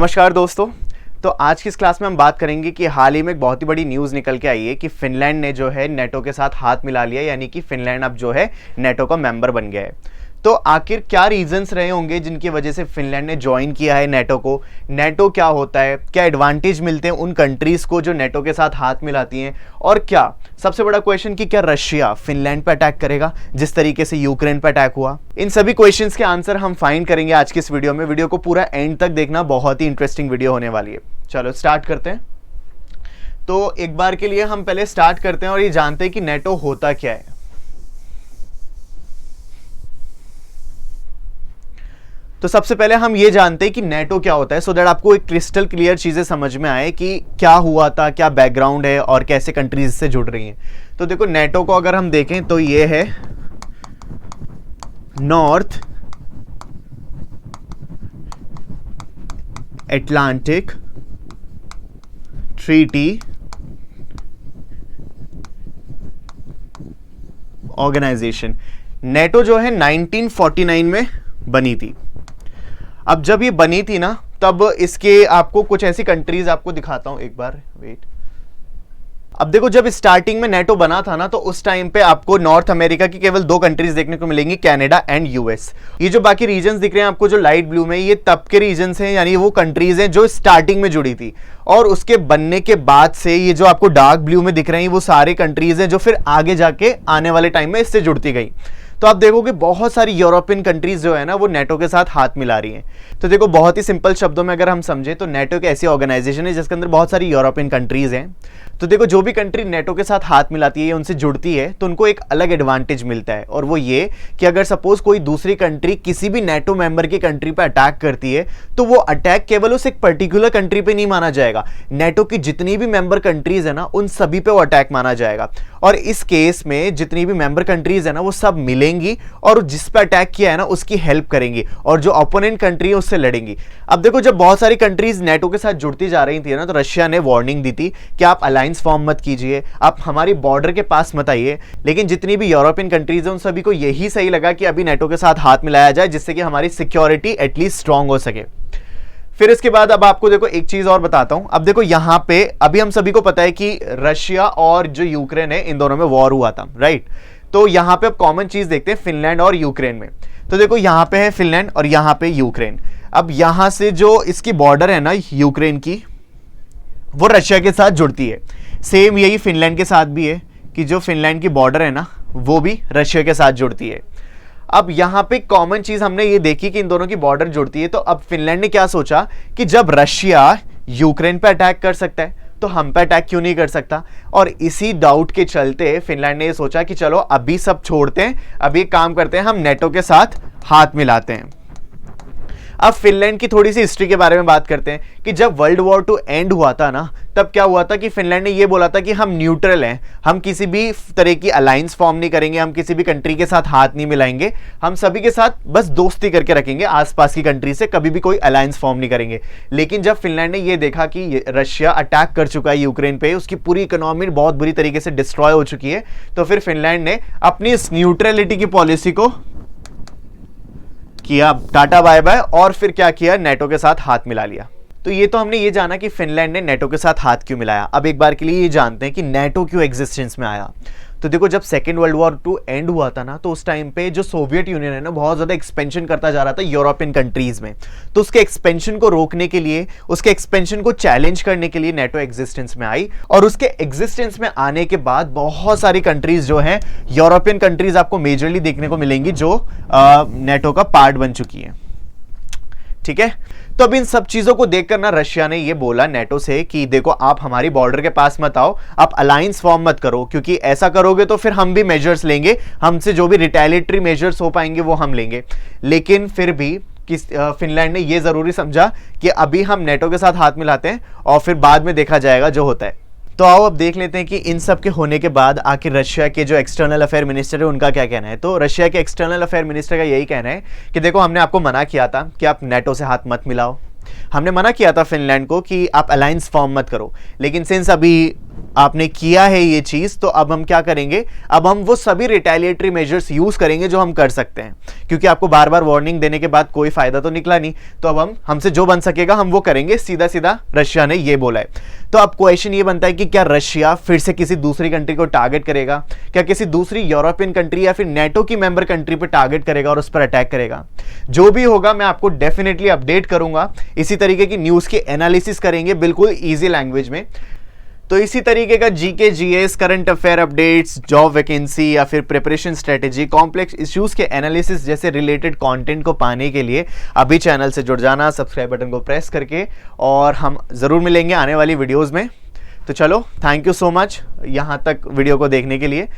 नमस्कार दोस्तों। तो आज की इस क्लास में हम बात करेंगे कि हाल ही में एक बहुत ही बड़ी न्यूज़ निकल के आई है कि फिनलैंड ने जो है नेटो के साथ हाथ मिला लिया, यानी कि फिनलैंड अब जो है नेटो का मेंबर बन गया है। तो आखिर क्या रीजंस रहे होंगे जिनकी वजह से फिनलैंड ने ज्वाइन किया है नेटो को? नेटो क्या होता है, क्या एडवांटेज मिलते हैं उन कंट्रीज को जो नेटो के साथ हाथ मिलाती हैं, और क्या सबसे बड़ा क्वेश्चन कि क्या रशिया फिनलैंड पर अटैक करेगा जिस तरीके से यूक्रेन पर अटैक हुआ? इन सभी क्वेश्चंस के आंसर हम फाइंड करेंगे आज की इस वीडियो में। वीडियो को पूरा एंड तक देखना, बहुत ही इंटरेस्टिंग वीडियो होने वाली है। चलो स्टार्ट करते हैं। तो एक बार के लिए हम पहले स्टार्ट करते हैं और ये जानते हैं कि नेटो होता क्या है। तो सबसे पहले हम ये जानते हैं कि नेटो क्या होता है, सो दैट आपको एक क्रिस्टल क्लियर चीजें समझ में आए कि क्या हुआ था, क्या बैकग्राउंड है और कैसे कंट्रीज से जुड़ रही हैं। तो देखो, नेटो को अगर हम देखें तो ये है North Atlantic Treaty Organization. NATO जो है 1949 में बनी थी। अब जब ये बनी थी ना, तब इसके आपको कुछ ऐसी कंट्रीज आपको दिखाता हूं, एक बार वेट। अब देखो, जब स्टार्टिंग में नेटो बना था ना, तो उस टाइम पे आपको नॉर्थ अमेरिका की केवल 2 कंट्रीज देखने को मिलेंगी, कनाडा एंड यूएस। ये जो बाकी रीजन्स दिख रहे हैं आपको जो लाइट ब्लू में, ये तब के रीजन्स हैं, यानी वो कंट्रीज हैं जो स्टार्टिंग में जुड़ी थी। और उसके बनने के बाद से ये जो आपको डार्क ब्लू में दिख रहे हैं, वो सारे कंट्रीज हैं जो फिर आगे जाके आने वाले टाइम में इससे जुड़ती गई। तो आप देखोगे बहुत सारी यूरोपियन कंट्रीज जो है ना, वो नेटो के साथ हाथ मिला रही हैं। तो देखो, बहुत ही सिंपल शब्दों में अगर हम समझे तो नेटो एक ऐसी ऑर्गेनाइजेशन है जिसके अंदर बहुत सारी यूरोपियन कंट्रीज हैं। तो देखो, जो भी कंट्री नेटो के साथ हाथ मिलाती है, उनसे जुड़ती है, तो उनको एक अलग एडवांटेज मिलता है, और वो ये कि अगर सपोज कोई दूसरी कंट्री किसी भी नेटो मेंबर की कंट्री पर अटैक करती है, तो वो अटैक केवल उस एक पर्टिकुलर कंट्री पे नहीं माना जाएगा। नेटो की जितनी भी मेंबर कंट्रीज है ना, उन सभी पे वो अटैक माना जाएगा। और इस केस में जितनी भी मेंबर कंट्रीज है ना, वो सब मिलेंगी और जिस पे अटैक किया है ना, उसकी हेल्प करेंगी, और जो ओपोनेंट कंट्री है उससे लड़ेंगी। अब देखो, जब बहुत सारी कंट्रीज नेटो के साथ जुड़ती जा रही थी ना, तो रशिया ने वार्निंग दी थी कि आप अलायंस फॉर्म मत कीजिए, आप हमारी बॉर्डर के पास मत आइए। लेकिन जितनी भी यूरोपियन कंट्रीज हैं, उन सभी को यही सही लगा कि अभी नेटो के साथ हाथ मिलाया जाए, जिससे कि हमारी सिक्योरिटी एटलीस्ट स्ट्रांग हो सके। फिर इसके बाद अब आपको देखो एक चीज और बताता हूं। अब देखो, यहां पे अभी हम सभी को पता है कि रशिया और जो यूक्रेन है, इन दोनों में वॉर हुआ था, राइट? तो यहां पे अब कॉमन चीज देखते हैं फिनलैंड और यूक्रेन में। तो देखो, यहां पे है फिनलैंड और यहां पे यूक्रेन। अब यहां से जो इसकी बॉर्डर है ना यूक्रेन की, वो रशिया के साथ जुड़ती है। सेम यही फिनलैंड के साथ भी है कि जो फिनलैंड की बॉर्डर है ना, वो भी रशिया के साथ जुड़ती है। अब यहां पे कॉमन चीज हमने ये देखी कि इन दोनों की बॉर्डर जुड़ती है। तो अब फिनलैंड ने क्या सोचा कि जब रशिया यूक्रेन पे अटैक कर सकता है, तो हम पे अटैक क्यों नहीं कर सकता? और इसी डाउट के चलते फिनलैंड ने ये सोचा कि चलो अभी सब छोड़ते हैं, अभी एक काम करते हैं, हम नेटो के साथ हाथ मिलाते हैं। अब फिनलैंड की थोड़ी सी हिस्ट्री के बारे में बात करते हैं कि जब वर्ल्ड वॉर 2 एंड हुआ था ना, तब क्या हुआ था कि फिनलैंड ने ये बोला था कि हम न्यूट्रल हैं, हम किसी भी तरह की अलायंस फॉर्म नहीं करेंगे, हम किसी भी कंट्री के साथ हाथ नहीं मिलाएंगे, हम सभी के साथ बस दोस्ती करके रखेंगे, आसपास की कंट्री से कभी भी कोई अलायंस फॉर्म नहीं करेंगे। लेकिन जब फिनलैंड ने ये देखा कि रशिया अटैक कर चुका है यूक्रेन पे, उसकी पूरी इकोनॉमी बहुत बुरी तरीके से डिस्ट्रॉय हो चुकी है, तो फिर फिनलैंड ने अपनी इस न्यूट्रलिटी की पॉलिसी को किया टाटा बाय बाय, और फिर क्या किया, नेटो के साथ हाथ मिला लिया। तो ये तो हमने ये जाना कि फिनलैंड ने नेटो के साथ हाथ क्यों मिलाया। अब एक बार के लिए ये जानते हैं कि नेटो क्यों एग्जिस्टेंस में आया। तो देखो, जब सेकेंड वर्ल्ड वॉर 2 एंड हुआ था ना, तो उस टाइम पे जो सोवियत यूनियन है ना, बहुत ज्यादा एक्सपेंशन करता जा रहा था यूरोपियन कंट्रीज में। तो उसके एक्सपेंशन को रोकने के लिए, उसके एक्सपेंशन को चैलेंज करने के लिए नेटो एग्जिस्टेंस में आई। और उसके एग्जिस्टेंस में आने के बाद बहुत सारी कंट्रीज जो हैं, यूरोपियन कंट्रीज आपको मेजरली देखने को मिलेंगी जो नेटो का पार्ट बन चुकी है। ठीक है, तो अब इन सब चीजों को देखकर ना रशिया ने ये बोला नेटो से कि देखो, आप हमारी बॉर्डर के पास मत आओ, आप अलायंस फॉर्म मत करो, क्योंकि ऐसा करोगे तो फिर हम भी मेजर्स लेंगे, हमसे जो भी रिटेलिएटरी मेजर्स हो पाएंगे वो हम लेंगे। लेकिन फिर भी फिनलैंड ने ये जरूरी समझा कि अभी हम नेटो के साथ हाथ मिलाते हैं और फिर बाद में देखा जाएगा जो होता है। तो आओ अब देख लेते हैं कि इन सब के होने के बाद आखिर रशिया के जो एक्सटर्नल अफेयर मिनिस्टर है उनका क्या कहना है। तो रशिया के एक्सटर्नल अफेयर मिनिस्टर का यही कहना है कि देखो, हमने आपको मना किया था कि आप नेटो से हाथ मत मिलाओ, हमने मना किया था फिनलैंड को कि आप अलायंस फॉर्म मत करो, लेकिन सिंस अभी आपने किया है ये चीज, तो अब हम क्या करेंगे, अब हम वो सभी रिटेलिएटरी मेजर्स यूज करेंगे जो हम कर सकते हैं, क्योंकि आपको बार बार वार्निंग देने के बाद कोई फायदा तो निकला नहीं, तो अब हम हमसे जो बन सकेगा हम वो करेंगे। सीधा सीधा रशिया ने ये बोला है। तो अब क्वेश्चन ये बनता है कि क्या रशिया फिर से किसी दूसरी कंट्री को टारगेट करेगा, क्या किसी दूसरी यूरोपियन कंट्री या फिर नेटो की मेंबर कंट्री पर टारगेट करेगा और उस पर अटैक करेगा। जो भी होगा मैं आपको डेफिनेटली अपडेट करूंगा। इसी तरीके की न्यूज के एनालिसिस करेंगे बिल्कुल ईजी लैंग्वेज में। तो इसी तरीके का GK, GS, current affair updates, job vacancy या फिर प्रिपरेशन स्ट्रेटेजी, कॉम्प्लेक्स इश्यूज के एनालिसिस जैसे रिलेटेड कंटेंट को पाने के लिए अभी चैनल से जुड़ जाना, सब्सक्राइब बटन को प्रेस करके, और हम ज़रूर मिलेंगे आने वाली वीडियोज़ में। तो चलो, थैंक यू सो मच यहाँ तक वीडियो को देखने के लिए।